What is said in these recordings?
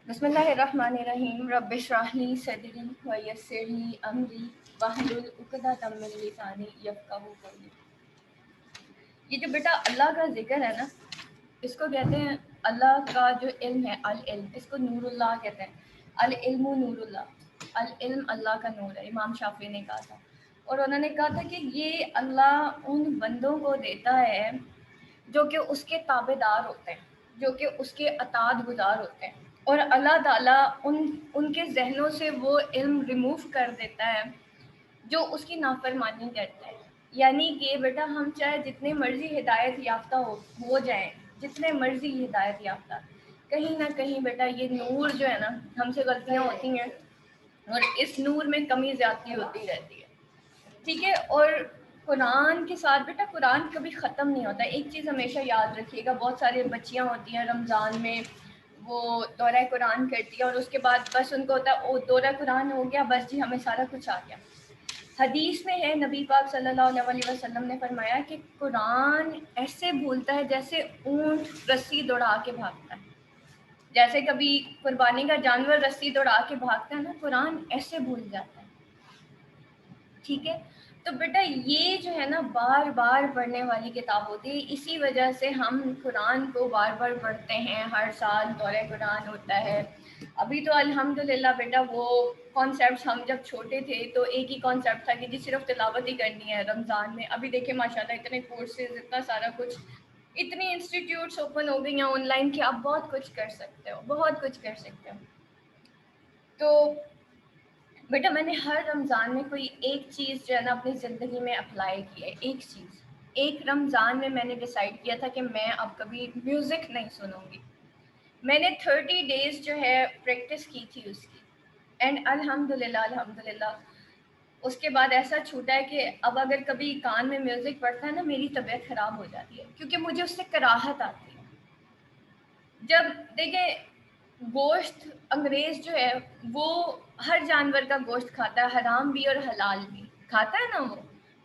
بسم اللہ الرحمن الرحیم رب اشرح لی صدری ویسر لی امری واحلل عقدۃ من لسانی یفقہوا قولی۔ یہ جو بیٹا اللہ کا ذکر ہے نا، اس کو کہتے ہیں اللہ کا جو علم ہے العلم، اس کو نور اللہ کہتے ہیں۔ العلم نور اللہ، العلم اللہ کا نور ہے، امام شافعی نے کہا تھا۔ اور انہوں نے کہا تھا کہ یہ اللہ ان بندوں کو دیتا ہے جو کہ اس کے تابع دار ہوتے ہیں، جو کہ اس کے اطاعت گزار ہوتے ہیں، اور اللہ تعالیٰ ان کے ذہنوں سے وہ علم ریموو کر دیتا ہے جو اس کی نافرمانی کرتے ہیں۔ یعنی کہ بیٹا ہم چاہے جتنے مرضی ہدایت یافتہ ہو جائیں، جتنے مرضی ہدایت یافتہ، کہیں نہ کہیں بیٹا یہ نور جو ہے نا، ہم سے غلطیاں ہوتی ہیں اور اس نور میں کمی زیادتی ہوتی رہتی ہے، ٹھیک ہے۔ اور قرآن کے ساتھ بیٹا قرآن کبھی ختم نہیں ہوتا۔ ایک چیز ہمیشہ یاد رکھیے گا، بہت ساری بچیاں ہوتی ہیں رمضان میں وہ دورہ قرآن کرتی ہے اور اس کے بعد بس ان کو ہوتا ہے او دورہ قرآن ہو گیا، بس جی ہمیں سارا کچھ آ گیا۔ حدیث میں ہے نبی پاک صلی اللہ علیہ وسلم نے فرمایا کہ قرآن ایسے بھولتا ہے جیسے اونٹ رسی دوڑا کے بھاگتا ہے، جیسے کبھی قربانی کا جانور رسی دوڑا کے بھاگتا ہے نا، قرآن ایسے بھول جاتا ہے، ٹھیک ہے۔ تو بیٹا یہ جو ہے نا بار بار پڑھنے والی کتاب ہوتی ہے، اسی وجہ سے ہم قرآن کو بار بار پڑھتے ہیں، ہر سال دورہ قرآن ہوتا ہے۔ ابھی تو الحمدللہ بیٹا وہ کانسیپٹس ہم جب چھوٹے تھے تو ایک ہی کانسیپٹ تھا کہ جی صرف تلاوت ہی کرنی ہے رمضان میں۔ ابھی دیکھیں ماشاءاللہ اتنے کورسز، اتنا سارا کچھ، اتنی انسٹیٹیوٹس اوپن ہو گئی ہیں آن لائن کہ آپ بہت کچھ کر سکتے ہو، بہت کچھ کر سکتے ہو۔ تو بیٹا میں نے ہر رمضان میں کوئی ایک چیز جو ہے نا اپنی زندگی میں اپلائی کی ہے، ایک چیز۔ ایک رمضان میں نے ڈیسائیڈ کیا تھا کہ میں اب کبھی میوزک نہیں سنوں گی۔ میں نے 30 ڈیز جو ہے پریکٹس کی تھی اس کی، اینڈ الحمدللہ اس کے بعد ایسا چھوٹا ہے کہ اب اگر کبھی کان میں میوزک پڑتا ہے نا میری طبیعت خراب ہو جاتی ہے، کیونکہ مجھے اس سے کراہت آتی ہے۔ جب دیکھیں گوشت انگریز جو ہے وہ ہر جانور کا گوشت کھاتا ہے، حرام بھی اور حلال بھی کھاتا ہے نا،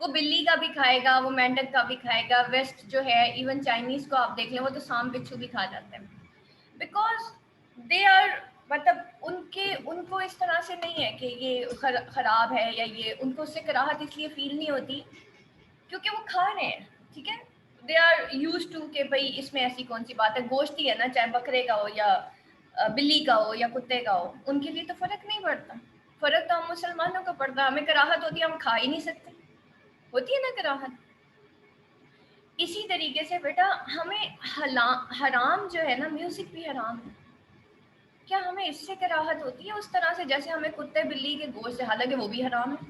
وہ بلی کا بھی کھائے گا، وہ مینڈک کا بھی کھائے گا۔ ویسٹ جو ہے ایون چائنیز کو آپ دیکھ لیں وہ تو سانپ بچھو بھی کھا جاتے ہیں، بیکاز دے آر، مطلب ان کو اس طرح سے نہیں ہے کہ یہ خراب ہے یا یہ، ان کو اس سے کراہت اس لیے فیل نہیں ہوتی کیونکہ وہ کھا رہے ہیں، ٹھیک ہے۔ دے آر یوز ٹو کہ بھائی اس میں ایسی کون سی بات ہے، گوشت ہی ہے نا، چاہے بکرے کا ہو یا بلی کا ہو یا کتے کا ہو، ان کے لیے تو فرق نہیں پڑتا۔ فرق تو ہم مسلمانوں کو پڑتا ہے، ہمیں کراہت ہوتی ہے، ہم کھا ہی نہیں سکتے، ہوتی ہے نا کراہت۔ اسی طریقے سے بیٹا ہمیں حرام جو ہے نا، میوزک بھی حرام ہے، کیا ہمیں اس سے کراہت ہوتی ہے اس طرح سے جیسے ہمیں کتے بلی کے گوشت سے، حالانکہ وہ بھی حرام ہے؟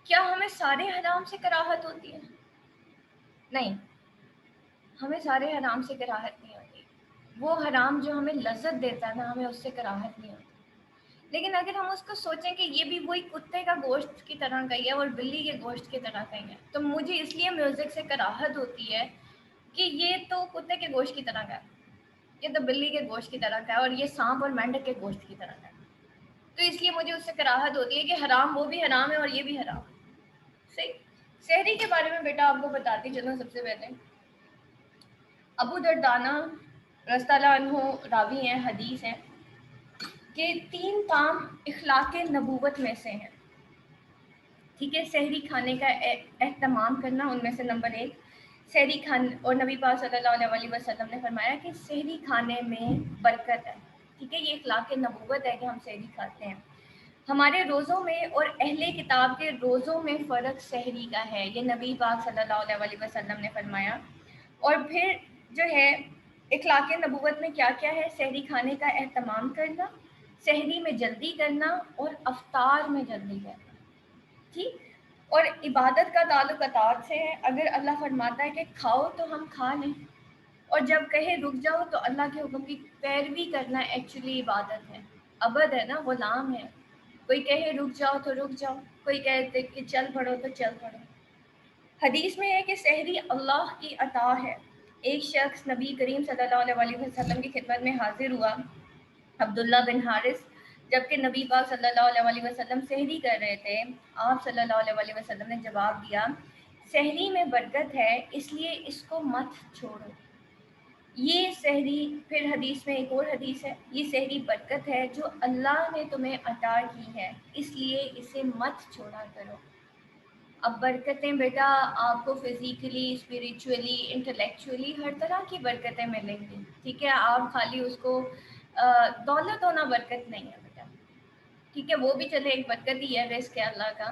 کیا ہمیں سارے حرام سے کراہت ہوتی ہے؟ نہیں، ہمیں سارے حرام سے کراہت نہیں ہوتی۔ وہ حرام جو ہمیں لذت دیتا ہے نا، ہمیں اس سے کراہت نہیں ہوتی۔ لیکن اگر ہم اس کو سوچیں کہ یہ بھی وہی کتے کا گوشت کی طرح کا ہی ہے اور بلی کے گوشت کی طرح کا ہی ہے، تو مجھے اس لیے میوزک سے کراہت ہوتی ہے کہ یہ تو کتے کے گوشت کی طرح کا ہے، یہ تو بلی کے گوشت کی طرح کا ہے، اور یہ سانپ اور مینڈک کے گوشت کی طرح کا ہے۔ تو اس لیے مجھے اس سے کراہت ہوتی ہے کہ حرام وہ بھی حرام ہے اور یہ بھی حرام ہے۔ صحیح۔ سحری کے بارے میں بیٹا آپ کو بتاتی چلوں، سب سے پہلے ابو دردانہ رضی اللہ عنہ راوی ہیں، حدیث ہیں کہ 3 کام اخلاق نبوت میں سے ہیں، ٹھیک ہے۔ سحری کھانے کا اہتمام کرنا ان میں سے نمبر 1 سحری کھانے، اور نبی پاک صلی اللہ علیہ وسلم نے فرمایا کہ سحری کھانے میں برکت ہے، ٹھیک ہے۔ یہ اخلاق نبوت ہے کہ ہم سحری کھاتے ہیں۔ ہمارے روزوں میں اور اہل کتاب کے روزوں میں فرق سحری کا ہے، یہ نبی پاک صلی اللہ علیہ وسلم نے فرمایا۔ اور پھر جو ہے اخلاق نبوت میں کیا کیا ہے، سحری کھانے کا اہتمام کرنا، سحری میں جلدی کرنا اور افطار میں جلدی کرنا، ٹھیک۔ اور عبادت کا تعلق اطاعت سے ہے، اگر اللہ فرماتا ہے کہ کھاؤ تو ہم کھا لیں، اور جب کہے رک جاؤ تو اللہ کے حکم کی پیروی کرنا ایکچولی عبادت ہے، عبد ہے نا، غلام ہے۔ کوئی کہے رک جاؤ تو رک جاؤ، کوئی کہتے کہ چل پڑو تو چل پڑو۔ حدیث میں ہے کہ سحری اللہ کی عطا ہے۔ ایک شخص نبی کریم صلی اللہ علیہ وسلم کی خدمت میں حاضر ہوا، عبداللہ بن حارث، جبکہ نبی پاک صلی اللہ علیہ وسلم سحری کر رہے تھے۔ آپ صلی اللہ علیہ وسلم نے جواب دیا، سحری میں برکت ہے، اس لیے اس کو مت چھوڑو۔ یہ سحری، پھر حدیث میں ایک اور حدیث ہے، یہ سحری برکت ہے جو اللہ نے تمہیں عطا کی ہے، اس لیے اسے مت چھوڑا کرو۔ اب برکتیں بیٹا آپ کو فزیکلی، اسپریچولی، انٹلیکچولی ہر طرح کی برکتیں ملیں گی، ٹھیک ہے؟ آپ خالی اس کو دولت ہونا برکت نہیں ہے بیٹا، ٹھیک ہے؟ وہ بھی چلے ایک برکت ہی ہے، رزق ہے اللہ کا،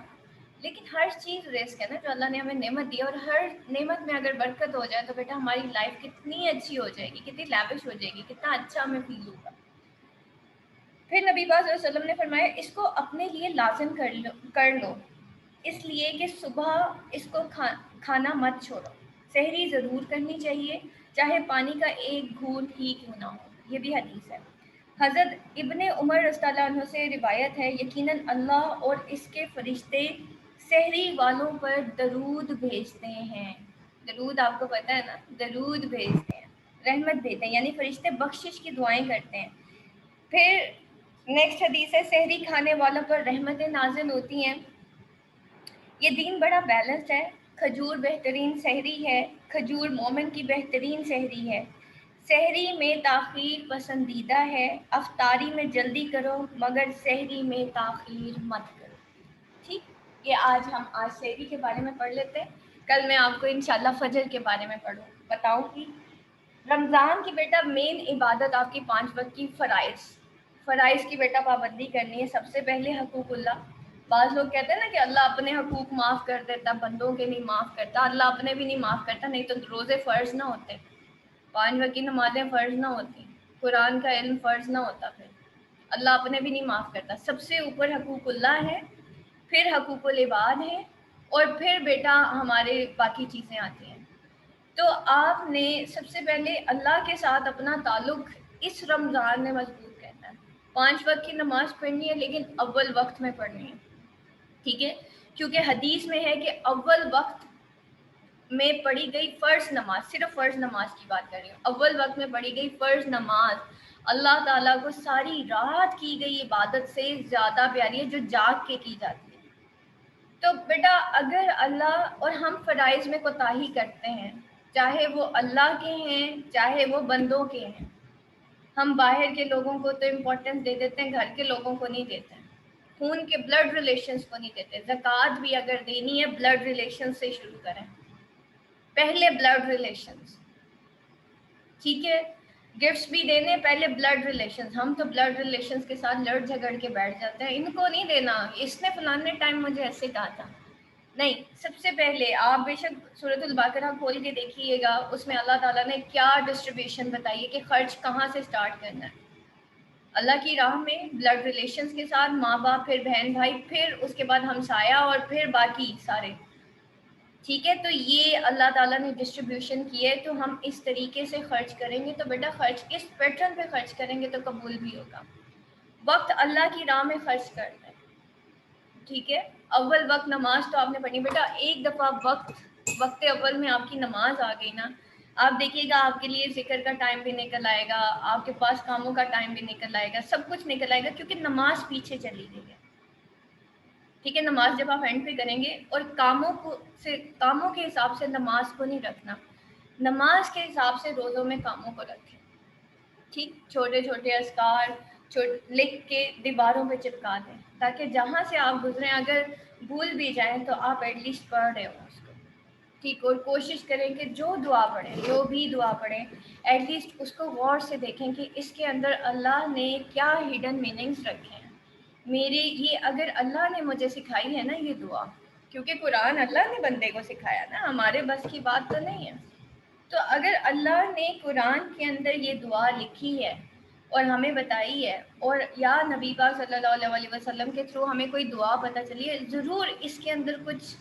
لیکن ہر چیز رزق ہے نا جو اللہ نے ہمیں نعمت دی ہے، اور ہر نعمت میں اگر برکت ہو جائے تو بیٹا ہماری لائف کتنی اچھی ہو جائے گی، کتنی لیوش ہو جائے گی، کتنا اچھا ہمیں فیل ہوگا۔ پھر نبی پاک صلی اللہ علیہ وسلم نے فرمایا اس کو اپنے لیے لازم کر لو، اس لیے کہ صبح اس کو کھانا مت چھوڑو، سحری ضرور کرنی چاہیے، چاہے پانی کا ایک گھونٹ ہی کیوں نہ ہو، یہ بھی حدیث ہے۔ حضرت ابن عمر رضی اللہ عنہ سے روایت ہے، یقیناً اللہ اور اس کے فرشتے سحری والوں پر درود بھیجتے ہیں۔ درود آپ کو پتہ ہے نا، درود بھیجتے ہیں، رحمت بھیجتے ہیں، یعنی فرشتے بخشش کی دعائیں کرتے ہیں۔ پھر نیکسٹ حدیث ہے، سحری کھانے والوں پر رحمتیں نازل ہوتی ہیں۔ یہ دین بڑا بیلنسڈ ہے، کھجور بہترین سحری ہے، کھجور مومن کی بہترین سحری ہے، سحری میں تاخیر پسندیدہ ہے، افطاری میں جلدی کرو مگر سحری میں تاخیر مت کرو، ٹھیک؟ یہ آج سحری کے بارے میں پڑھ لیتے ہیں، کل میں آپ کو انشاءاللہ فجر کے بارے میں بتاؤں گی۔ رمضان کی بیٹا مین عبادت آپ کی 5 وقت کی فرائض کی بیٹا پابندی کرنی ہے۔ سب سے پہلے حقوق اللہ، بعض لوگ کہتے ہیں نا کہ اللہ اپنے حقوق معاف کر دیتا، بندوں کے نہیں معاف کرتا، اللہ اپنے بھی نہیں معاف کرتا، نہیں تو روزے فرض نہ ہوتے، 5 وقت کی نمازیں فرض نہ ہوتی، قرآن کا علم فرض نہ ہوتا، پھر اللہ اپنے بھی نہیں معاف کرتا۔ سب سے اوپر حقوق اللہ ہے، پھر حقوق العباد ہے، اور پھر بیٹا ہمارے باقی چیزیں آتی ہیں۔ تو آپ نے سب سے پہلے اللہ کے ساتھ اپنا تعلق اس رمضان میں مضبوط کرنا ہے۔ 5 وقت کی نماز پڑھنی ہے لیکن اول وقت میں پڑھنی ہے، ٹھیک ہے؟ کیونکہ حدیث میں ہے کہ اول وقت میں پڑھی گئی فرض نماز، صرف فرض نماز کی بات کر رہی ہوں، اول وقت میں پڑھی گئی فرض نماز اللہ تعالیٰ کو ساری رات کی گئی عبادت سے زیادہ پیاری ہے جو جاگ کے کی جاتی ہے۔ تو بیٹا اگر اللہ اور ہم فرائض میں کوتاہی کرتے ہیں، چاہے وہ اللہ کے ہیں چاہے وہ بندوں کے ہیں، ہم باہر کے لوگوں کو تو امپورٹنس دے دیتے ہیں، گھر کے لوگوں کو نہیں دیتے ہیں، خون کے بلڈ ریلیشنز کو نہیں دیتے۔ زکوٰۃ بھی اگر دینی ہے بلڈ ریلیشن سے شروع کریں، پہلے بلڈ ریلیشنز، ٹھیک ہے؟ گفٹس بھی دینے پہلے بلڈ ریلیشنز، ہم تو بلڈ ریلیشنز کے ساتھ لڑ جھگڑ کے بیٹھ جاتے ہیں، ان کو نہیں دینا، اس نے فلانے ٹائم مجھے ایسے کہا تھا، نہیں۔ سب سے پہلے آپ بے شک سورۃ البقرہ کھول کے دیکھیے گا، اس میں اللہ تعالیٰ نے کیا ڈسٹریبیوشن بتائی ہے کہ خرچ کہاں سے سٹارٹ کرنا ہے۔ اللہ کی راہ میں بلڈ ریلیشنز کے ساتھ ماں باپ، پھر بہن بھائی، پھر اس کے بعد ہمسایہ، اور پھر باقی سارے، ٹھیک ہے؟ تو یہ اللہ تعالیٰ نے ڈسٹریبیوشن کی ہے، تو ہم اس طریقے سے خرچ کریں گے تو بیٹا خرچ اس پیٹرن پہ خرچ کریں گے تو قبول بھی ہوگا۔ وقت اللہ کی راہ میں خرچ کرنا ہے، ٹھیک ہے؟ اول وقت نماز تو آپ نے پڑھنی بیٹا، ایک دفعہ وقت اول میں آپ کی نماز آ گئی نا، آپ دیکھیے گا آپ کے لیے ذکر کا ٹائم بھی نکل آئے گا، آپ کے پاس کاموں کا ٹائم بھی نکل آئے گا، سب کچھ نکل آئے گا، کیونکہ نماز پیچھے چلی گئی ہے، ٹھیک ہے؟ نماز جب آپ اینڈ پہ کریں گے، اور کاموں کے حساب سے نماز کو نہیں رکھنا، نماز کے حساب سے روزوں میں کاموں کو رکھیں، ٹھیک؟ چھوٹے چھوٹے اذکار لکھ کے دیواروں پہ چپکا دیں، تاکہ جہاں سے آپ گزریں اگر بھول بھی جائیں تو آپ ایٹ لیسٹ پڑھ رہے ہو اس کو، ٹھیک؟ اور کوشش کریں کہ جو دعا پڑھیں، جو بھی دعا پڑھیں، ایٹ لیسٹ اس کو غور سے دیکھیں کہ اس کے اندر اللہ نے کیا ہڈن میننگز رکھے ہیں۔ میری یہ اگر اللہ نے مجھے سکھائی ہے نا یہ دعا، کیونکہ قرآن اللہ نے بندے کو سکھایا نا، ہمارے بس کی بات تو نہیں ہے، تو اگر اللہ نے قرآن کے اندر یہ دعا لکھی ہے اور ہمیں بتائی ہے، اور یا نبی پاک صلی اللہ علیہ وسلم کے تھرو ہمیں کوئی دعا پتہ چلی ہے، ضرور اس کے اندر کچھ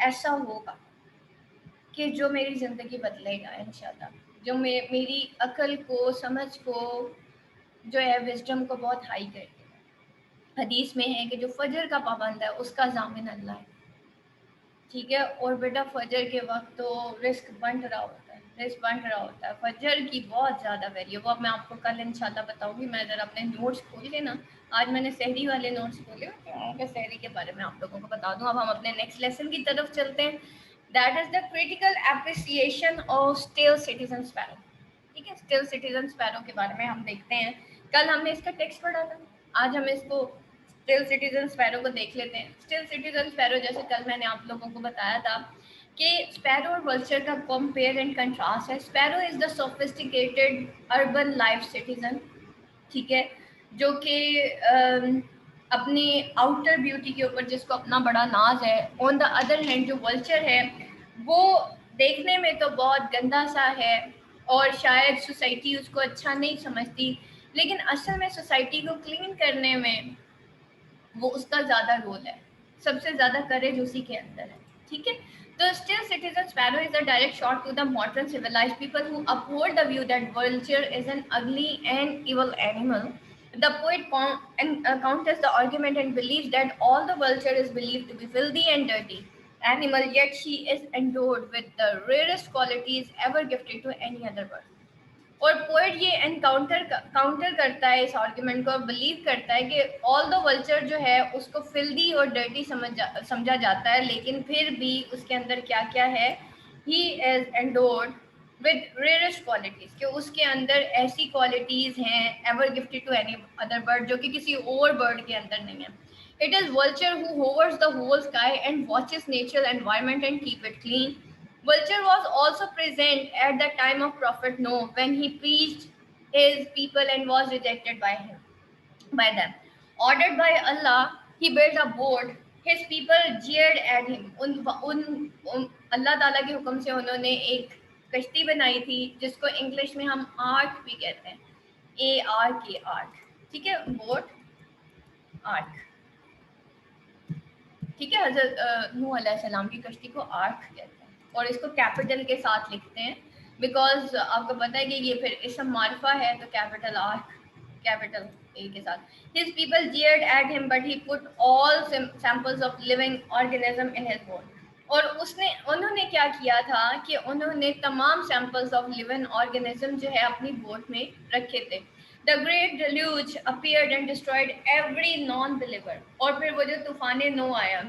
ایسا ہوگا کہ جو میری زندگی بدلے گا انشاءاللہ، جو میری عقل کو، سمجھ کو، جو ہے وزڈم کو بہت ہائی کر دے گا۔ حدیث میں ہے کہ جو فجر کا پابند ہے اس کا ضامن اللہ ہے، ٹھیک ہے؟ اور بیٹا فجر کے وقت تو رزق بنٹ رہا ہوتا ہے، رزق بنٹ رہا ہوتا ہے، فجر کی بہت زیادہ ویلیو، وہ اب میں آپ کو کل انشاءاللہ بتاؤں گی۔ میں ذرا اپنے نوٹس کھول کے نا، آج میں نے سحری والے نوٹس کھولے کہ سحری کے بارے میں آپ لوگوں کو بتا دوں۔ اب ہم اپنے نیکسٹ لیسن کی طرف چلتے ہیں، that is the critical appreciation of still citizen sparrow. ٹھیک ہے. اسٹل سٹیزن اسپیرو کے بارے میں ہم دیکھتے ہیں. کل ہم نے اس کا ٹیکسٹ پڑھا تھا, آج ہم اس کو اسٹل سٹیزن اسپیرو کو دیکھ لیتے ہیں. اسٹل سٹیزن اسپیرو جیسے کل میں نے آپ لوگوں کو بتایا تھا کہ اسپیرو اور ولچر کا کمپیئر اینڈ کنٹراسٹ ہے. اسپیرو از دا سوفسٹیکیٹڈ اربن لائف سٹیزن, ٹھیک ہے, جو کہ اپنی آؤٹر بیوٹی کے اوپر جس کو اپنا بڑا ناز ہے. آن دا ادر ہینڈ جو ولچر ہے وہ دیکھنے میں تو بہت گندا سا ہے اور شاید سوسائٹی اس کو اچھا نہیں سمجھتی, لیکن اصل میں سوسائٹی کو کلین کرنے میں وہ اس کا زیادہ رول ہے. سب سے زیادہ کریج اسی کے اندر ہے, ٹھیک ہے. تو still citizen sparrow is a direct shot to the modern civilized people who uphold the view that vulture is an ugly and evil animal. The poet counters the argument and believes that all the vulture is believed to be filthy and dirty animal, yet she is endowed with the rarest qualities ever gifted to any other bird. اور poet یہ counter کرتا ہے اس argument کو, اور blue کرتا ہے کہ آل دا vulture جو ہے اس کو فلدی اور ڈرٹی سمجھا جاتا ہے, لیکن پھر بھی اس کے اندر کیا کیا ہے, he is endowed with rarest qualities, کہ اس کے اندر ایسی کوالٹیز ہیں ever gifted to any other bird جو کہ کسی اور برڈ کے اندر نہیں ہے. It is vulture who hovers the whole sky and watches natural environment and keep it clean. Vulture was also present at the time of Prophet Noah when he preached his people and was rejected by them. Ordered by Allah, he built a boat. His people jeered at him. اللہ تعالیٰ کے حکم سے انہوں نے ایک کشتی بنائی تھی جس کو انگلش میں ہم آرک بھی کہتے ہیں, ARK, آرک, ٹھیک ہے, بوٹ آرک, ٹھیک ہے. حضرت نوح علیہ السلام کی کشتی کو آرک کہتے ہیں اور اس کو کیپٹل کے ساتھ لکھتے ہیں بیکاز آپ کو پتہ ہے کہ یہ پھر اسم معرفہ ہے تو کیپٹل آرک کیپٹل اے کے ساتھ. His people jeered at him but he put all samples of living organism in his boat. اور انہوں نے کیا کیا تھا کہ انہوں نے تمام سیمپلز آف لیونگ آرگینزم جو ہے اپنی بوٹ میں رکھے تھے. The great deluge appeared and destroyed every non-believer. اور پھر وہ جو طوفان نو آیا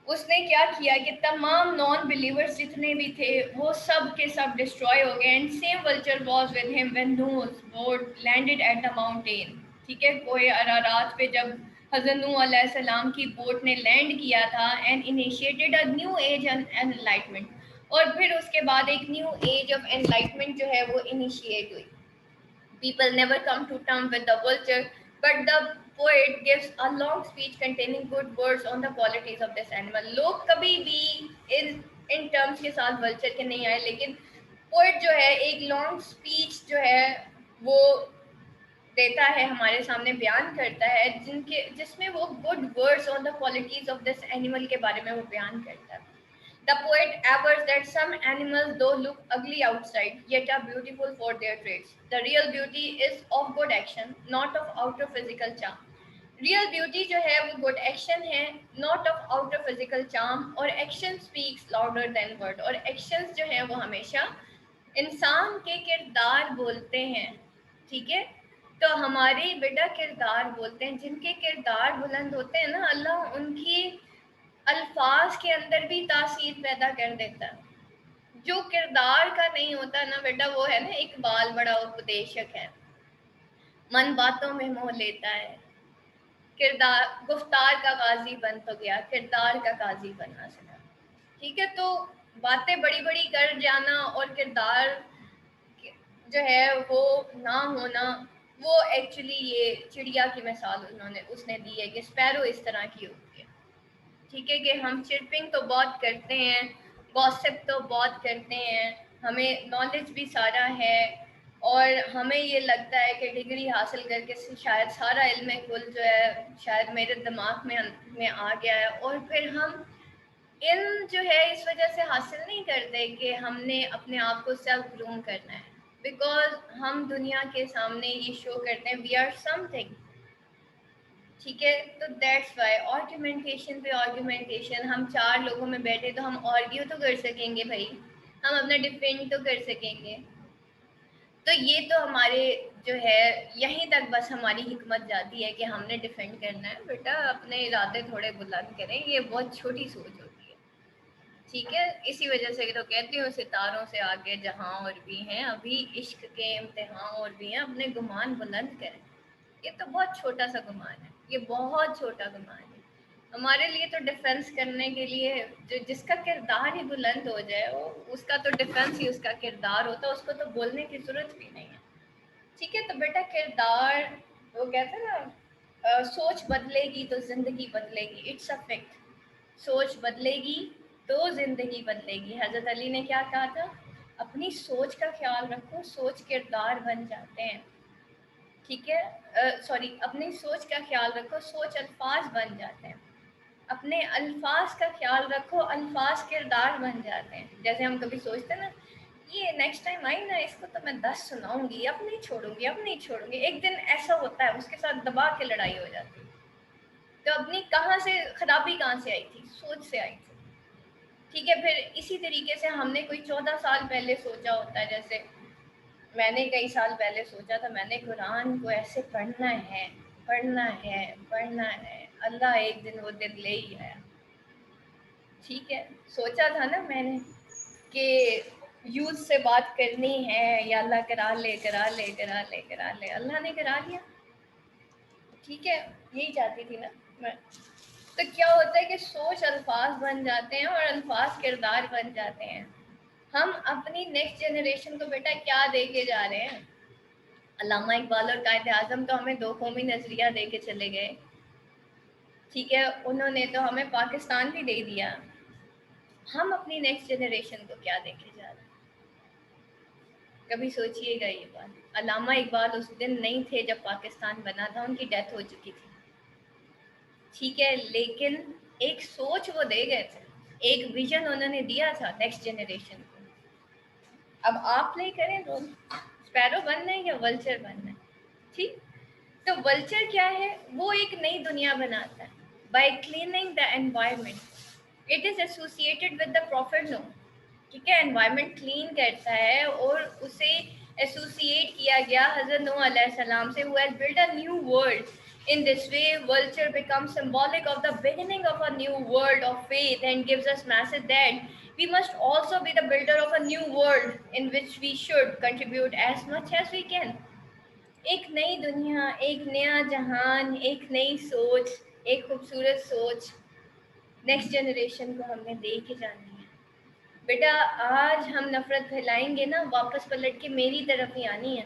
اس نے کیا کیا کہ تمام نان بلیورز جتنے بھی تھے وہ سب کے سب ڈسٹروائے ہو گئے. And same vulture was with him when Noah's boat landed at the mountain, ٹھیک ہے, کوہ ارارات پہ جب حضرت نوح علیہ السلام کی بوٹ نے لینڈ کیا تھا and initiated a new age and enlightenment, اور پھر اس کے بعد ایک نیو ایج آف انلائٹمنٹ جو ہے وہ انیشیٹ ہوئی. People never come to terms with the vulture, but the poet gives a long speech containing good words on the qualities of this animal. لوگ کبھی بھی ان terms کے ساتھ vulture کے نہیں آئے, لیکن poet جو ہے ایک long speech جو ہے وہ دیتا ہے, ہمارے سامنے بیان کرتا ہے جس میں وہ good words on the qualities of this animal کے بارے میں وہ بیان کرتا ہے. The poet avers that some animals though look ugly outside, yet are beautiful for their traits. The real beauty is of good action, not of outer physical charm. Real beauty جو ہے وہ good action ہے, not of outer physical charm, اور action speaks louder than word. اور actions جو ہیں وہ ہمیشہ انسان کے کردار بولتے ہیں, ٹھیک ہے. تو ہماری بیٹا کردار بولتے ہیں, جن کے کردار بلند ہوتے ہیں نا, اللہ ان کی الفاظ کے اندر بھی تاثیر پیدا کر دیتا ہے. جو کردار کا نہیں ہوتا نا بیٹا, وہ ہے نا اقبال بڑا اپدیشک ہے, من باتوں میں موہ لیتا ہے, کردار گفتار کا قاضی بن تو گیا, کردار کا قاضی بننا سکا, ٹھیک ہے. تو باتیں بڑی بڑی کر جانا اور کردار جو ہے وہ نہ ہونا, وہ ایکچولی یہ چڑیا کی مثال اس نے دی ہے کہ اسپیرو اس طرح کی ہوتی ہے, ٹھیک ہے. کہ ہم چرپنگ تو بہت کرتے ہیں, گوسپ تو بہت کرتے ہیں, ہمیں نالج بھی سارا ہے, اور ہمیں یہ لگتا ہے کہ ڈگری حاصل کر کے شاید سارا علم کل جو ہے شاید میرے دماغ میں آ گیا ہے, اور پھر ہم علم جو ہے اس وجہ سے حاصل نہیں کرتے کہ ہم نے اپنے آپ کو سیلف گروم کرنا ہے, بیکاز ہم دنیا کے سامنے یہ شو کرتے ہیں وی آر سم تھنگ, ٹھیک ہے. تو دیٹس وائی آرگیومنٹیشن پہ آرگیومنٹیشن, ہم چار لوگوں میں بیٹھے تو ہم آرگیو تو کر سکیں گے بھائی, ہم اپنا ڈیفینڈ تو کر سکیں گے. تو یہ تو ہمارے جو ہے یہیں تک بس ہماری حکمت جاتی ہے کہ ہم نے ڈیفینڈ کرنا ہے. بیٹا اپنے ارادے تھوڑے بلند کریں, یہ بہت چھوٹی سوچ ہوتی ہے. ٹھیک ہے، اسی وجہ سے تو کہتی ہوں ستاروں سے آگے جہاں اور بھی ہیں، ابھی عشق کے امتحان اور بھی ہیں، اپنے گمان بلند کریں۔ یہ تو بہت چھوٹا سا گمان ہے، یہ بہت چھوٹا گمان ہے ہمارے لیے تو ڈیفینس کرنے کے لیے جس کا کردار ہی بلند ہو جائے، وہ اس کا تو ڈیفینس ہی اس کا کردار ہوتا ہے، اس کو تو بولنے کی ضرورت بھی نہیں ہے۔ ٹھیک ہے، تو بیٹا کردار، وہ کہتے ہیں نا سوچ بدلے گی تو زندگی بدلے گی، اٹس اے فیکٹ۔ سوچ بدلے گی تو زندگی بدلے گی۔ حضرت علی نے کیا کہا تھا؟ اپنی سوچ کا خیال رکھو، سوچ کردار بن جاتے ہیں۔ ٹھیک ہے، سوری، اپنی سوچ کا خیال رکھو، سوچ الفاظ بن جاتے ہیں۔ اپنے الفاظ کا خیال رکھو، الفاظ کردار بن جاتے ہیں۔ جیسے ہم کبھی سوچتے ہیں نا، یہ نیکسٹ ٹائم آئی نا، اس کو تو میں 10 سناؤں گی، اب نہیں چھوڑوں گی، اب نہیں چھوڑوں گی۔ ایک دن ایسا ہوتا ہے اس کے ساتھ دبا کے لڑائی ہو جاتی ہے۔ تو اپنی کہاں سے خرابی کہاں سے آئی تھی؟ سوچ سے آئی تھی۔ ٹھیک ہے، پھر اسی طریقے سے ہم نے کوئی 14 سال پہلے سوچا ہوتا ہے، جیسے میں نے کئی سال پہلے سوچا تھا میں نے قرآن کو ایسے پڑھنا ہے، پڑھنا ہے، پڑھنا ہے۔ اللہ ایک دن وہ دن لے ہی آیا۔ ٹھیک ہے، سوچا تھا نا میں نے کہ یوتھ سے بات کرنی ہے، یا اللہ کرا لے کرا لے کرا لے کرا لے، اللہ نے کرا لیا۔ ٹھیک ہے، یہی چاہتی تھی نا میں۔ تو کیا ہوتا ہے کہ سوچ الفاظ بن جاتے ہیں اور الفاظ کردار بن جاتے ہیں۔ ہم اپنی نیکسٹ جنریشن کو بیٹا کیا دے کے جا رہے ہیں؟ علامہ اقبال اور قائد اعظم تو ہمیں دو قومی نظریہ دے کے چلے گئے۔ ٹھیک ہے، انہوں نے تو ہمیں پاکستان بھی دے دیا۔ ہم اپنی نیکسٹ جنریشن کو کیا دے کے جا رہے ہیں؟ کبھی سوچئے گا یہ بات۔ علامہ اقبال اس دن نہیں تھے جب پاکستان بنا تھا، ان کی ڈیتھ ہو چکی تھی۔ ٹھیک ہے، لیکن ایک سوچ وہ دے گئے تھے، ایک ویژن انہوں نے دیا تھا نیکسٹ جنریشن کو۔ اب آپ پلے کریں رول، اسپیرو بننا ہے یا ولچر بننا ہے؟ ٹھیک، تو ولچر کیا ہے؟ وہ ایک نئی دنیا بناتا ہے by cleaning the environment. It is associated with the prophet Noah. ٹھیک ہے، انوائرمنٹ کلین کرتا ہے اور اسے ایسوسیٹ کیا گیا حضرت نوح علیہ السلام سے، who has built a new world. In this way, vulture becomes symbolic of the beginning of a new world of faith and gives us message that we must also be the builder of a new world in which we should contribute as much as we can. ایک نئی دنیا، ایک نیا جہان، ایک نئی سوچ، ایک خوبصورت سوچ نیکسٹ جنریشن کو ہم نے دے کے جانی ہے۔ بیٹا آج ہم نفرت پھیلائیں گے نا، واپس پلٹ کے میری طرف ہی آنی ہے۔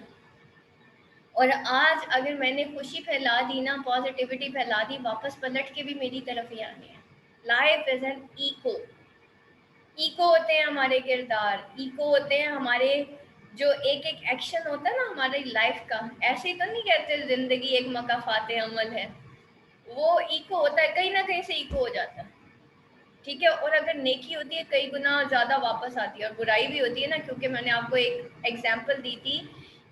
اور آج اگر میں نے خوشی پھیلا دی نا، پازیٹیوٹی پھیلا دی، واپس پلٹ کے بھی میری طرف ہی آنی ہے۔ Life is an echo. Echo ہوتے ہیں ہمارے کردار، ایکو ہوتے ہیں ہمارے جو ایک ایک ایکشن ہوتا ہے نا ہماری لائف کا۔ ایسے ہی تو نہیں کہتے زندگی ایک مکافات عمل ہے، وہ ایکو ہوتا ہے، کہیں نہ کہیں سے ایکو ہو جاتا ہے۔ ٹھیک ہے، اور اگر نیکی ہوتی ہے کئی گنا زیادہ واپس آتی ہے، اور برائی بھی ہوتی ہے نا، کیونکہ میں نے آپ کو ایک ایگزامپل دی تھی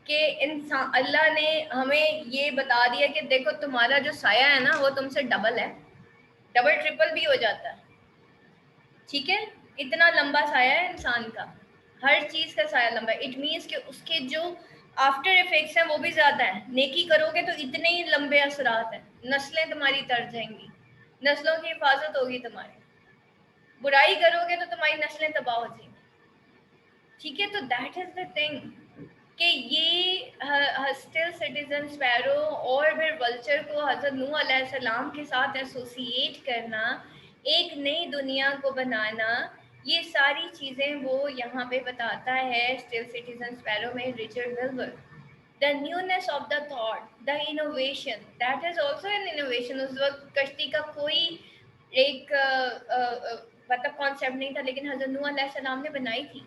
کہ انسان، اللہ نے ہمیں یہ بتا دیا کہ دیکھو تمہارا جو سایہ ہے نا وہ تم سے ڈبل ہے، ڈبل ٹرپل بھی ہو جاتا ہے۔ ٹھیک ہے، اتنا لمبا سایہ ہے انسان کا، ہر چیز کا سایہ لمبا ہے۔ اٹ مینس کہ اس کے جو آفٹر افیکٹس ہیں وہ بھی زیادہ ہیں۔ نیکی کرو گے تو اتنے ہی لمبے اثرات ہیں، نسلیں تمہاری تر جائیں گی، نسلوں کی حفاظت ہوگی تمہاری۔ برائی کرو گے تو تمہاری نسلیں تباہ ہو جائیں گی۔ ٹھیک ہے، تو دیٹ از دا تھنگ کہ یہ اسٹل سٹیزن اسپیرو اور پھر ولچر کو حضرت نوح علیہ السلام کے ساتھ ایسوسیٹ کرنا، ایک نئی دنیا کو بنانا، یہ ساری چیزیں وہ یہاں پہ بتاتا ہے اسٹل سٹیزن اسپیرو میں Richard Wilbur. The newness of the thought, the innovation, that is also an innovation. اس وقت کشتی کا کوئی ایک مطلب کانسیپٹ نہیں تھا، لیکن حضرت نوح علیہ السلام نے بنائی تھی،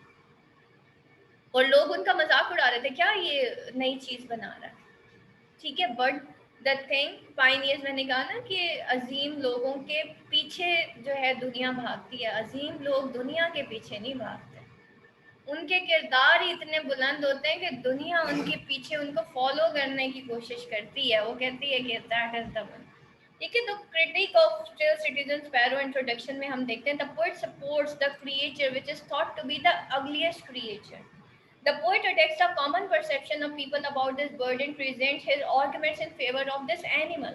اور لوگ ان کا مذاق اڑا رہے تھے، کیا یہ نئی چیز بنا رہا ہے۔ ٹھیک ہے، بٹ دا تھنگ پائنیئرز، میں نے کہا نا کہ عظیم لوگوں کے پیچھے جو ہے دنیا بھاگتی ہے، عظیم لوگ دنیا کے پیچھے نہیں بھاگتے، ان کے کردار ہی اتنے بلند ہوتے ہیں کہ دنیا ان کے پیچھے ان کو فالو کرنے کی کوشش کرتی ہے۔ وہ کہتی ہے کہ دیٹ از دا ون۔ ٹھیک ہے، تو critic of still citizen sparrow introduction میں ہم دیکھتے ہیں the poet supports the creature which is thought to be the ugliest creature. The poet attacks the common perception of people about this bird and presents his arguments in favor of this animal.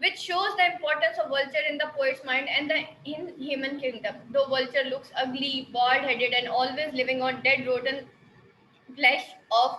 which shows the importance of vulture in the poet's mind and the in human kingdom. Though vulture looks ugly, bald-headed, and always living on dead, rotten flesh of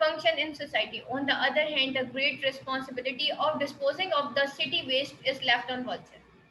function in society. On the other hand, the great responsibility of disposing of the city waste is left on vulture,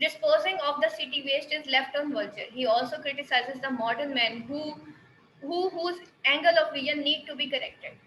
Disposing of the city waste is left on vulture. He also criticizes the modern man whose angle of vision need to be corrected.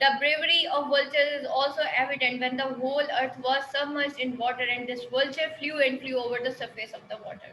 The bravery of vultures is also evident when the whole earth was submerged in water and this vulture flew over the surface of the water.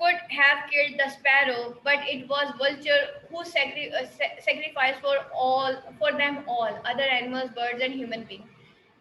could have killed the sparrow, but it was vulture who sacrificed for them all, other animals, birds and human beings.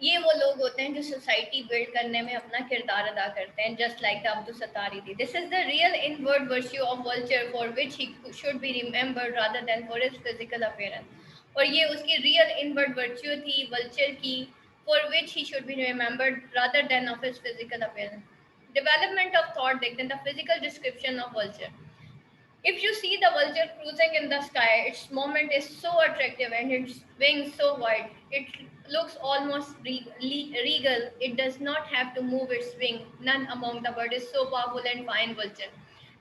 یہ وہ لوگ ہوتے ہیں جو society blood کرنے میں اپنا کردار ادا کرتے ہیں, جسٹ لائک دا عبد الستاری تھی. This is the real inward virtue of vulture for which he should be remembered rather than for his physical appearance. اور یہ اس کی ریئل ان ورڈ ورچیو تھی ولچر کی, for which he should be remembered rather than of his physical appearance. Development of thought دیکھتے ہیں, the physical description of vulture. If you see the vulture cruising in the sky, its movement is so attractive and its wings so wide. It looks almost regal. It does not have to move its wing. None among the birds is so powerful and fine vulture.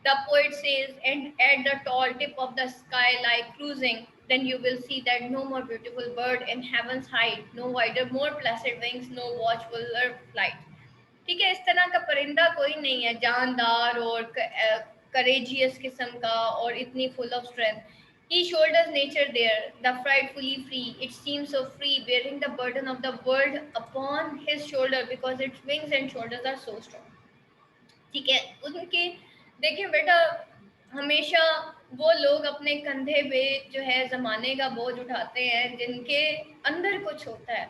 The poet says, and at the tall tip of the sky, like cruising, then you will see that no more beautiful bird in heaven's height, no wider, more placid wings, no watchfuller flight. ٹھیک ہے, اس طرح کا پرندہ کوئی نہیں ہے جاندار اور کریجیس قسم کا اور اتنی full of strength. He shoulders nature there, the frightfully free. It seems so free, bearing the burden of the world upon his shoulder because its wings and shoulders are so strong. ٹھیک ہے, ان کے دیکھیں بیٹا, ہمیشہ وہ لوگ اپنے کندھے پہ جو ہے زمانے کا بوجھ اٹھاتے ہیں جن کے اندر کچھ ہوتا ہے.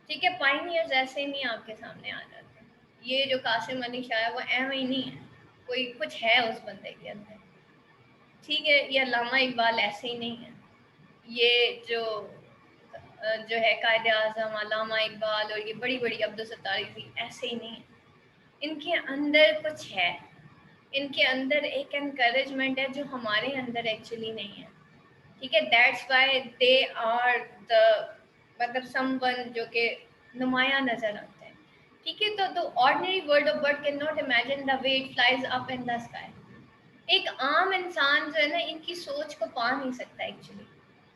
ٹھیک ہے, پائنیئرز ایسے نہیں آپ کے سامنے آ جاتے. یہ جو قاسم علی شاہ ہے وہ ایویں ہی نہیں ہے, کوئی کچھ ہے اس بندے کے اندر. ٹھیک ہے, یہ علامہ اقبال ایسے ہی نہیں ہے. یہ جو ہے قائد اعظم علامہ اقبال اور یہ بڑی بڑی عبد الستاری تھی, ایسے ہی نہیں ہے. ان کے اندر کچھ ہے, ان کے اندر ایک انکریجمنٹ ہے جو ہمارے اندر ایکچولی نہیں ہے. ٹھیک ہے, that's why they are the مطلب سم ون جو کہ نمایاں نظر آتے ہیں. ٹھیک ہے, تو ordinary world of bird can not imagine the way it flies up in the sky. ایک عام انسان جو ہے نا ان کی سوچ کو پا نہیں سکتا ایکچولی.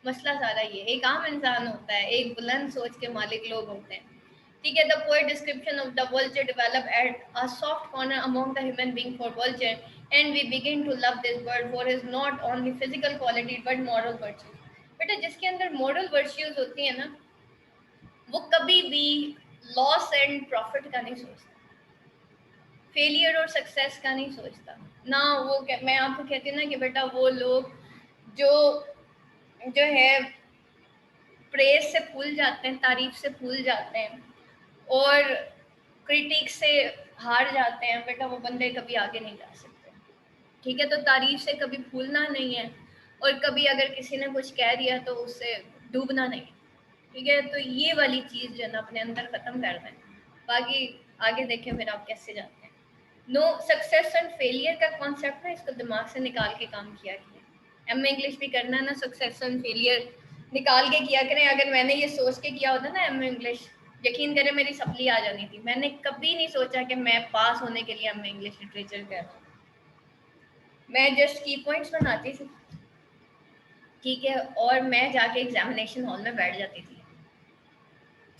مسئلہ سارا یہ, ایک عام انسان ہوتا ہے, ایک بلند سوچ کے مالک لوگ ہوتے ہیں. ٹھیک ہے, the poet description of the vulture developed at a soft corner among the human being for vulture, and we begin to love this bird for his not only physical quality but moral virtues. بیٹا جس کے اندر moral virtues ہوتی ہیں نا, وہ کبھی بھی لاس and profit کا نہیں سوچتا, فیلئر اور سکسیس کا نہیں سوچتا. نہ وہ میں آپ کو کہتی ہوں نا کہ بیٹا وہ لوگ جو ہے پریز سے بھول جاتے ہیں, تعریف سے بھول جاتے ہیں اور کرٹیک سے ہار جاتے ہیں, بیٹا وہ بندے کبھی آگے نہیں جا سکتے. ٹھیک ہے, تو تعریف سے کبھی بھولنا نہیں ہے, اور کبھی اگر کسی نے کچھ کہہ دیا تو اس سے ڈوبنا نہیں. ٹھیک ہے, تو یہ والی چیز جو ہے نا اپنے اندر ختم کر دیں. باقی آگے دیکھیں پھر آپ کیسے جاتے ہیں. نو سکسیس اینڈ فیلئر کا کانسیپٹ ہے, اس کو دماغ سے نکال کے کام کیا گیا. ایم اے انگلش بھی کرنا ہے نا, سکسیس اینڈ فیلئر نکال کے کیا کریں. اگر میں نے یہ سوچ کے کیا ہوتا نا ایم اے انگلش, یقین کریں میری سپلی آ جانی تھی. میں نے کبھی نہیں سوچا کہ میں پاس ہونے کے لیے ایم اے انگلش لٹریچر کر رہا ہوں. میں جسٹ کی پوائنٹس بناتی تھی, ٹھیک ہے, اور میں جا کے ایگزامینیشن ہال میں بیٹھ جاتی تھی.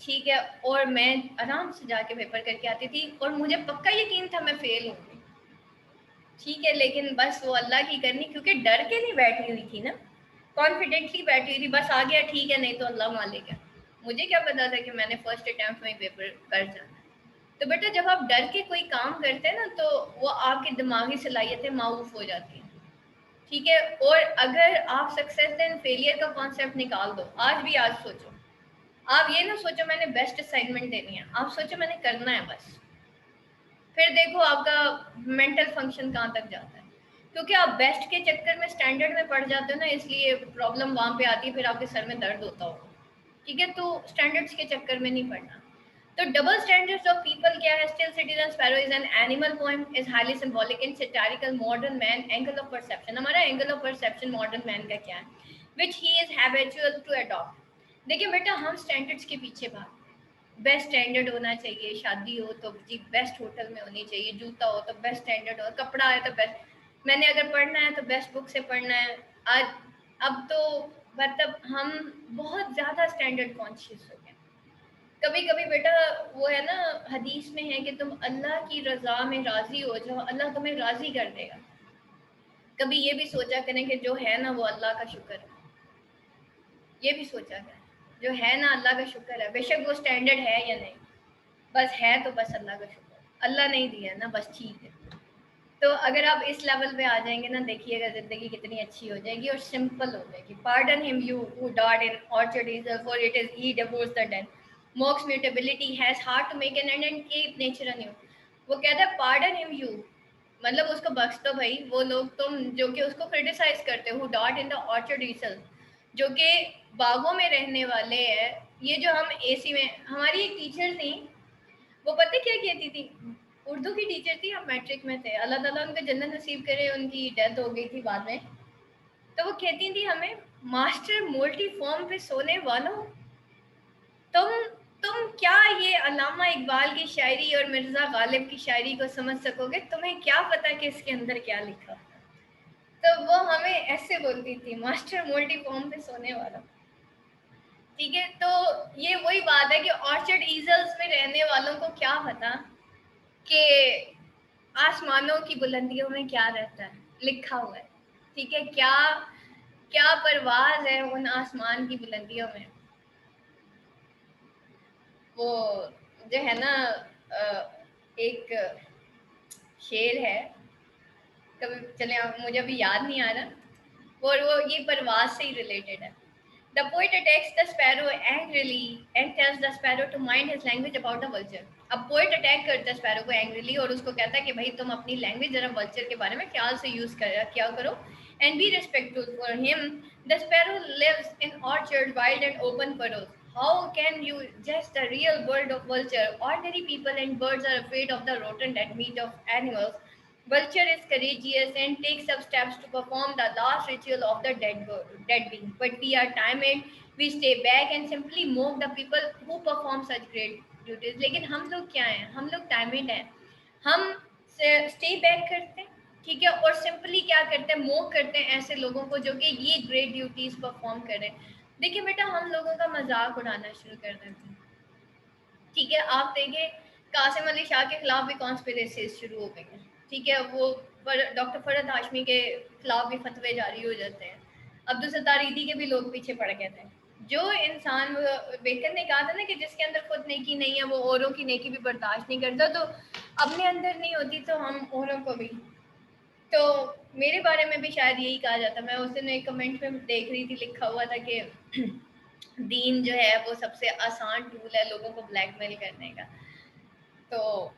ٹھیک ہے, اور میں آرام سے جا کے پیپر کر کے آتی تھی, اور مجھے پکا یقین تھا میں فیل ہوں گی. ٹھیک ہے, لیکن بس وہ اللہ کی کرنی, کیونکہ ڈر کے نہیں بیٹھی ہوئی تھی نا, کانفیڈنٹلی بیٹھی ہوئی تھی. بس آ گیا ٹھیک ہے, نہیں تو اللہ مالک ہے. مجھے کیا پتا تھا کہ میں نے فرسٹ اٹیمپٹ میں پیپر کر جانا. تو بیٹا جب آپ ڈر کے کوئی کام کرتے ہیں نا تو وہ آپ کی دماغی صلاحیتیں معاف ہو جاتی ہیں. ٹھیک ہے, اور اگر آپ سکسیس اینڈ فیلئر کا کانسیپٹ نکال دو, آج بھی آج سوچو, آپ یہ نہ سوچو میں نے بیسٹ اسائنمنٹ دینی ہے, آپ سوچو میں نے کرنا ہے بس. پھر دیکھو آپ کا مینٹل فنکشن کہاں تک جاتا ہے, کیونکہ آپ بیسٹ کے چکر میں اسٹینڈرڈ میں پڑ جاتے ہو نا, اس لیے پرابلم وہاں پہ آتی ہے, پھر آپ کے سر میں درد ہوتا ہوگا. ٹھیک ہے, تو اسٹینڈرڈس کے چکر میں نہیں پڑنا. تو ڈبل اسٹینڈرڈس آف پیپل کیا ہے, still citizen sparrow is an animal poem, is highly symbolic in satirical modern man angle of perception. ہمارا angle of perception modern man کا کیا ہے, which he is habitual to adapt. دیکھیں بیٹا ہم standards کے پیچھے بھاگتے ہیں. بیسٹ اسٹینڈرڈ ہونا چاہیے, شادی ہو تو جی بیسٹ ہوٹل میں ہونی چاہیے, جوتا ہو تو بیسٹ اسٹینڈرڈ ہو, کپڑا ہے تو بیسٹ, میں نے اگر پڑھنا ہے تو بیسٹ بک سے پڑھنا ہے. آج اب تو مطلب ہم بہت زیادہ اسٹینڈرڈ کانشیس ہو گئے. کبھی کبھی بیٹا وہ ہے نا حدیث میں ہے کہ تم اللہ کی رضا میں راضی ہو جاؤ, اللہ تمہیں راضی کر دے گا. کبھی یہ بھی سوچا کریں کہ جو ہے نا وہ اللہ کا شکر ہے, یہ بھی سوچا کریں جو ہے نا اللہ کا شکر ہے, بے شک وہ اسٹینڈرڈ ہے یا نہیں, بس ہے تو بس اللہ کا شکر ہے, اللہ نہیں دیا نا بس ٹھیک ہے. تو اگر آپ اس لیول پہ آ جائیں گے نا, دیکھیے گا زندگی کتنی اچھی ہو جائے گی اور سمپل ہو جائے گی. Pardon him you who dad in orchard is for it is he devours the dean. Mocks mutability, has hard to make an end and keep nature anew. وہ کہتا ہے pardon him you, مطلب اس کو بخش دو بھائی وہ لوگ تم جو کہ اس کو کرٹیسائز کرتے ہو, ڈاٹ ان دا آرچرڈ ایسل, جو کہ باغوں میں رہنے والے ہیں. یہ جو ہم اے سی میں, ہماری ایک ٹیچر تھی, وہ پتہ کیا کہتی تھی, اردو کی ٹیچر تھی, ہم میٹرک میں تھے, اللہ تعالیٰ ان کو جنت نصیب کرے, ان کی ڈیتھ ہو گئی تھی بعد میں. تو وہ کہتی تھی ہمیں, ماسٹر مولٹی فارم پہ سونے والوں, تم کیا یہ علامہ اقبال کی شاعری اور مرزا غالب کی شاعری کو سمجھ سکو گے, تمہیں کیا پتا کہ اس کے اندر کیا لکھا. تو وہ ہمیں ایسے بولتی تھی, ماسٹر مولٹی فارم پہ سونے والا. ٹھیک ہے, تو یہ وہی بات ہے کہ آرچرڈ ایزلز میں رہنے والوں کو کیا پتا کہ آسمانوں کی بلندیوں میں کیا رہتا ہے, لکھا ہوا ہے. ٹھیک ہے, کیا کیا پرواز ہے ان آسمان کی بلندیوں میں. وہ جو ہے نا ایک شعر ہے, کبھی چلے مجھے ابھی یاد نہیں آ رہا, اور وہ یہ پرواز سے ہی ریلیٹڈ ہے. The poet attacks the sparrow angrily and tells the sparrow to mind his language about the vulture. اب poet attack کرتا ہے sparrow کو angrily اور اس کو کہتا ہے کہ بھائی تم اپنی language ذرا vulture کے بارے میں خیال سے use کیا کرو and be respectful for him. The sparrow lives in orchard, wild and open furrows. How can you judge the real world of vulture? Ordinary people and birds are afraid of the rodent and meat of animals. Vulture is courageous and takes up steps to perform the last ritual of the dead being. But we are timid, we stay back and simply mock the people who perform such great duties. لیکن ہم لوگ کیا ہیں, ہم لوگ timid ہیں, ہم stay back کرتے ہیں, ٹھیک ہے, اور سمپلی کیا کرتے ہیں, موک کرتے ہیں ایسے لوگوں کو جو کہ یہ گریٹ ڈیوٹیز پرفارم کریں. دیکھیں بیٹا, ہم لوگوں کا مذاق اڑانا شروع کر دیتے ہیں. ٹھیک ہے, آپ دیکھیں قاسم علی شاہ کے خلاف بھی کانسپریسیز شروع ہو گئی ہیں. ٹھیک ہے, وہ ڈاکٹر فرحت ہاشمی کے خلاف بھی فتوے جاری ہو جاتے ہیں, عبدالستار عیدی کے بھی لوگ پیچھے پڑ گئے تھے. جو انسان, بیکن نے کہا تھا نا کہ جس کے اندر خود نیکی نہیں ہے وہ اوروں کی نیکی بھی برداشت نہیں کرتا, تو اپنے اندر نہیں ہوتی تو ہم اوروں کو بھی. تو میرے بارے میں بھی شاید یہی کہا جاتا. میں اس دن ایک کمنٹ میں دیکھ رہی تھی, لکھا ہوا تھا کہ دین جو ہے وہ سب سے آسان ٹول ہے لوگوں کو بلیک میل کرنے کا. تو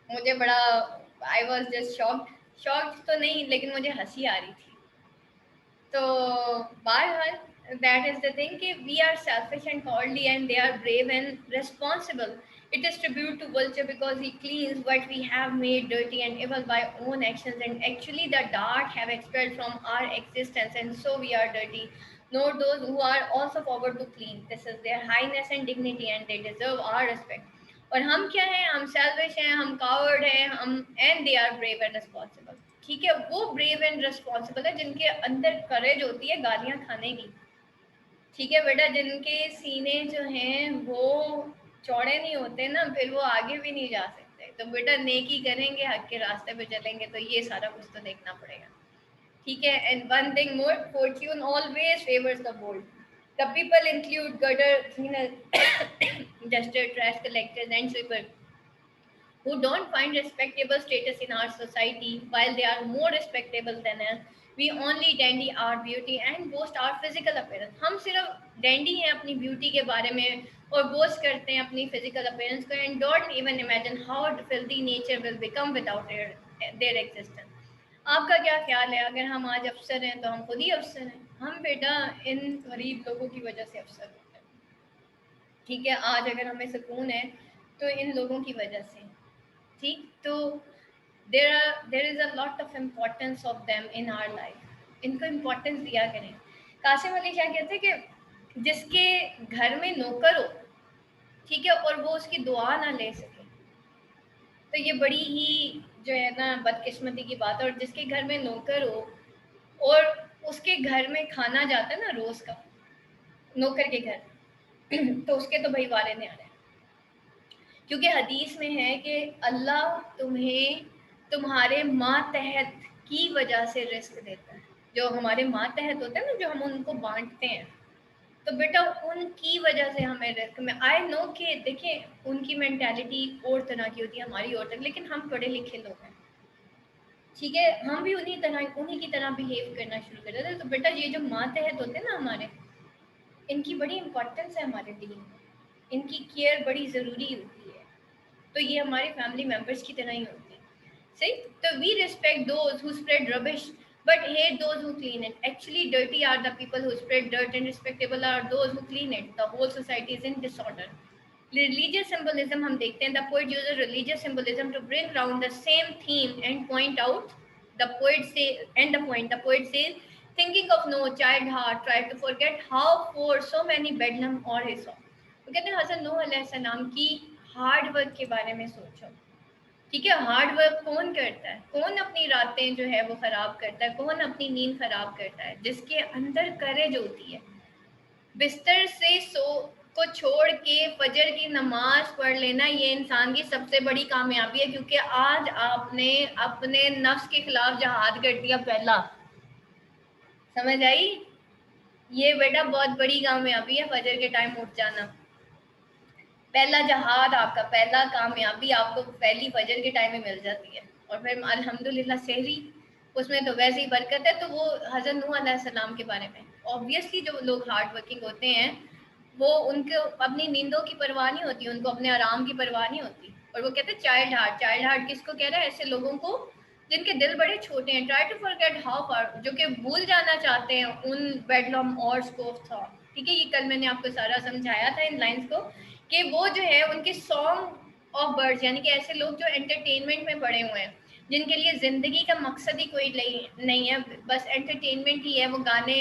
مجھے بڑا, آئی واز جسٹ شاکڈ تو نہیں لیکن مجھے ہنسی آ رہی تھی. تو بہرحال that is the thing کہ we are selfish and cowardly and they are brave and responsible. It is tribute to vulture because he cleans what we have made dirty and evil by own actions, and actually the dark have expelled from our existence and so we are dirty. Note those who are also forward to clean. This is their highness and dignity and they deserve our respect. اور ہم کیا ہیں, ہم selfish ہیں, ہم coward ہیں, ہم and they are brave and responsible. ٹھیک ہے, وہ بریو اینڈ ریسپانسبل ہے جن کے اندر کریج ہوتی ہے گالیاں کھانے کی. ٹھیک ہے بیٹا, جن کے سینے جو ہیں وہ چوڑے نہیں ہوتے نا, پھر وہ آگے بھی نہیں جا سکتے. تو بیٹا نیکی کریں گے, حق کے راستے پہ چلیں گے, تو یہ سارا کچھ تو دیکھنا پڑے گا. ٹھیک ہے, and one thing more, fortune always favours the bold. The people include gutter cleaners, duster, trash collectors, and sweepers who don't find respectable status in our society. While they are more respectable than us, we only dandy our beauty and boast our physical appearance. ہم صرف dandy ہیں اپنی beauty کے بارے میں اور boast کرتے ہیں اپنی physical appearance کو, and don't even imagine how filthy nature will become without their existence. آپ کا کیا خیال ہے, اگر ہم آج افسر ہیں تو ہم خود ہی افسر ہیں. ہم بیٹا ان غریب لوگوں کی وجہ سے افسر ہوتے ہیں. ٹھیک ہے, آج اگر ہمیں سکون ہے تو ان لوگوں کی وجہ سے. ٹھیک, تو there is a lot of importance of them in our life. ان کو امپورٹینس دیا کریں. قاسم علی شاہ کہتے ہیں کہ جس کے گھر میں نوکر ہو, ٹھیک ہے, اور وہ اس کی دعا نہ لے سکے, تو یہ بڑی ہی جو ہے نا بدقسمتی کی بات ہے. اور جس کے گھر میں نوکر ہو اور اس کے گھر میں کھانا جاتا ہے نا روز کا, نوکر کے گھر, تو اس کے تو بھائی والے نے آنے. کیونکہ حدیث میں ہے کہ اللہ تمہیں تمہارے ماتحت کی وجہ سے رزق دیتا ہے. جو ہمارے ماتحت ہوتے ہیں نا, جو ہم ان کو بانٹتے ہیں, تو بیٹا ان کی وجہ سے ہمیں رزق میں. آئی نو کہ دیکھیں ان کی مینٹیلٹی اور طرح کی ہوتی ہے, ہماری اور طرح, لیکن ہم پڑھے لکھے لوگ ہیں. ٹھیک ہے, ہم بھی انہی کی طرح بیہیو کرنا شروع کر دیتے ہیں. تو بیٹا یہ جو ماتحت ہوتے ہیں نا ہمارے, ان کی بڑی امپورٹنس ہے ہمارے دین میں. ان کی کیئر بڑی ضروری ہوتی ہے. تو یہ ہمارے فیملی ممبرس کی طرح ہی ہوتے ہیں. صحیح. تو we respect those who spread rubbish but hate those who clean it. Actually, dirty are the people who spread dirt, and respectable are those who clean it. The whole society is in disorder. Religious symbolism ہم دیکھتے ہیں. The poet uses religious symbolism to bring around the same theme and point out the poet say and the point. The poet says, thinking of no child heart, try to forget how for so many bedlam or his song. وہ کہتے ہیں حضرت نوح علیہ السلام کی hard work کے بارے میں سوچو. ٹھیک ہے. ہارڈ ورک کون کرتا ہے؟ کون اپنی راتیں جو ہے وہ خراب کرتا ہے؟ کون اپنی نیند خراب کرتا ہے؟ جس کے اندر کریج ہوتی ہے. بستر سے سو کو چھوڑ کے فجر کی نماز پڑھ لینا یہ انسان کی سب سے بڑی کامیابی ہے, کیونکہ آج آپ نے اپنے نفس کے خلاف جہاد کر دیا پہلا. سمجھ آئی؟ یہ بیٹا بہت بڑی کامیابی ہے, فجر کے ٹائم اٹھ جانا. پہلا جہاد آپ کا, پہلا کامیابی آپ کو پہلی فجر کے ٹائم میں مل جاتی ہے. اور پھر الحمدللہ سحری, اس میں تو ویسے ہی برکت ہے. تو وہ حضرت نوح علیہ السلام کے بارے میں. آبویسلی جو لوگ ہارڈ ورکنگ ہوتے ہیں وہ ان کو اپنی نیندوں کی پرواہ نہیں ہوتی, ان کو اپنے آرام کی پرواہ نہیں ہوتی. اور وہ کہتے ہیں چائلڈ ہارٹ. چائلڈ ہارٹ کس کو کہہ رہا ہے؟ ایسے لوگوں کو جن کے دل بڑے چھوٹے ہیں. Try to forget how far, جو کہ بھول جانا چاہتے ہیں ان بیڈلم اور اسکوف تھا. ٹھیک ہے. یہ کل میں نے آپ کو سارا سمجھایا تھا ان لائنس کو, کہ وہ جو ہے ان کے سانگ آف برڈز, یعنی کہ ایسے لوگ جو انٹرٹینمنٹ میں پڑے ہوئے ہیں, جن کے لیے زندگی کا مقصد ہی کوئی نہیں ہے, بس انٹرٹینمنٹ ہی ہے. وہ گانے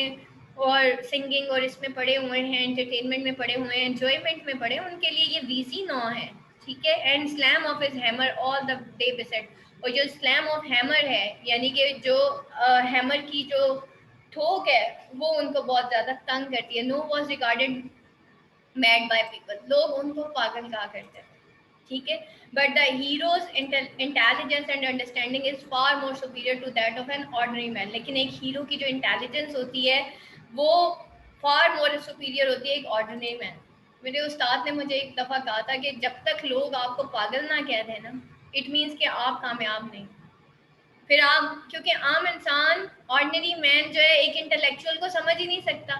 اور سنگنگ اور اس میں پڑے ہوئے ہیں, انٹرٹینمنٹ میں پڑے ہوئے ہیں, انجوائمنٹ میں پڑے, ان کے لیے یہ ویزی نو ہے. ٹھیک ہے. And Salim of his hammer all the day best. اور جو سلیم آف ہیمر ہے, یعنی کہ جو ہیمر کی جو ٹھوک ہے, وہ ان کو بہت زیادہ تنگ کرتی ہے. No was regarded mad by people, لوگ ان کو پاگل کہا کرتے ہیں. ٹھیک ہے. But the hero's intelligence and understanding is far more superior to that of an ordinary man. لیکن ایک ہیرو کی جو انٹیلیجنس ہوتی ہے وہ فار مور سپیریئر ہوتی ہے ایک آرڈنری مین. میرے استاد نے مجھے ایک دفعہ کہا تھا کہ جب تک لوگ آپ کو پاگل نہ کہہ دیں نا, اٹ مینس کہ آپ کامیاب نہیں. پھر آپ, کیونکہ عام انسان آرڈنری مین جو ہے ایک انٹلیکچوئل کو سمجھ ہی نہیں سکتا.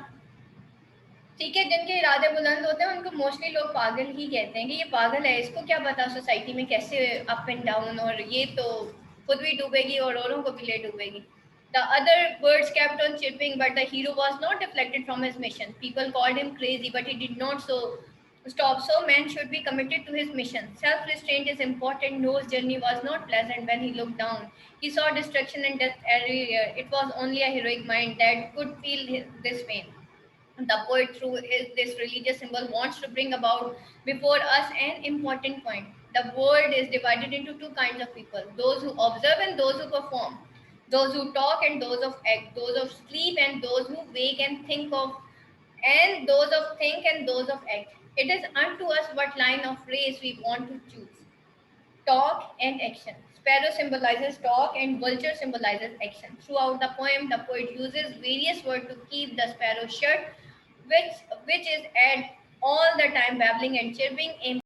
ٹھیک ہے. جن کے ارادے بلند ہوتے ہیں ان کو موسٹلی لوگ پاگل ہی کہتے ہیں کہ یہ پاگل ہے, اس کو کیا پتا سوسائٹی میں کیسے اپ اینڈ ڈاؤن, اور یہ تو خود بھی ڈوبے گی اور اوروں کو بھی لے ڈوبے گی. The other birds kept on chirping, but the hero was not deflected from his mission. People called him crazy, but he did not stop. So man should be committed to his mission. Self-restraint is important. Noah's journey was not pleasant. When he looked down, he saw destruction and death everywhere. It was only a heroic mind that could feel this pain. The poet, through this religious symbol, wants to bring about before us an important point. The world is divided into two kinds of people: those who observe and those who perform, those who talk and those of act, those of sleep and those who wake and think of, and those of think and those of act. It is unto us what line of race we want to choose. Talk and action. Sparrow symbolizes talk and vulture symbolizes action. Throughout the poem, the poet uses various words to keep the sparrow shut, which is at all the time babbling and chirping,